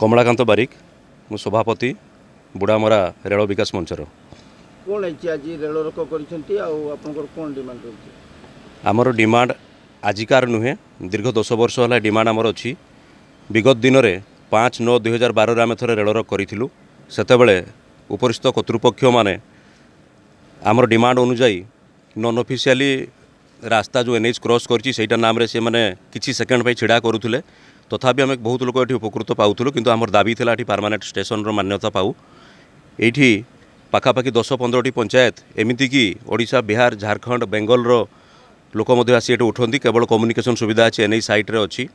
कमलाकांत बारिक मु सभापति बुढ़ामरा रेल विकास मंचर। कौन है आज रेल रोक कौन डिमांड आमर डिमांड आजिकार नुहे दीर्घ 10 वर्ष है डिमांड आमर अच्छी। विगत दिन में 5/9/2012 आम थे रेल रोक करूँ से उपरिस्थ कर्तृपक्ष माने आमर डिमांड अनुजाई नॉन ऑफिशियली रास्ता जो एनएच क्रॉस कर नाम रे से माने किछि सेकेंड पे छिड़ा करूले तथापि आम बहुत लोग ये उपकृत पाऊलु किंतु आमर दाबी थिला एठी परमानेंट स्टेशन रो मान्यता पाऊ। एठी पाखापाखि 10-15टी पंचायत एमती कि ओडिशा बिहार झारखंड बेंगल रो लोक मध्य आसी एठी उठंती केवल कम्युनिकेशन सुविधा अच्छी एनएच साइट रे अच्छी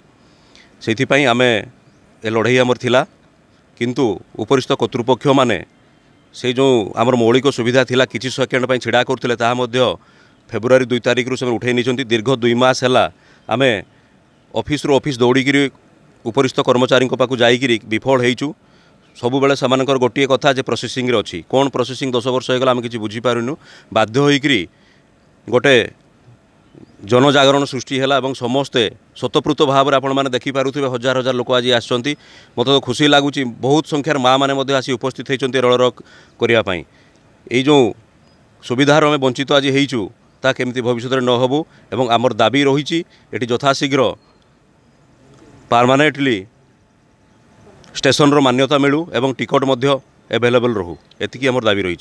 से आम ए लड़ाई आमर थिला किंतु उपरिस्थ कर्तृपक्ष माने से जो आमर मौलिक सुविधा थिला किछि सेकेंड पे छिड़ा करथिले ताहा मध्य फेब्रुआरी 2 तारिख से उठे नहीं दीर्घ 2 मास है आम ऑफिस रो ऑफिस दौड़ी उपरिस्थ कर्मचारी पाक जाइकिरी विफल होइचु। सबु बेले समानकर गोटे कथा जे प्रोसेसिंग रे अछि कोन प्रोसेसिंग 10 वर्ष होगला आम किछि बुझी पारुनु बाध्य होइकिरी गोटे जनजागरण सृष्टि है और समस्ते स्वतःपूत भाव में आपण मैंने देखिपे हजार हजार लोक आज आसछंती। मत तो खुशी लगुच बहुत संख्यार माँ मैंने आसी उपस्थित होती रेल रोक करने ये जो सुविधार आम वंचित आज होइचु ता केमती भविष्य में न होबू एवं आमर दाबी रही यथाशीघ्र परमानेंटली स्टेशन रो मान्यता मिलू एवं टिकट एभेलेबल रहू एतिकी आमर दाबी रही।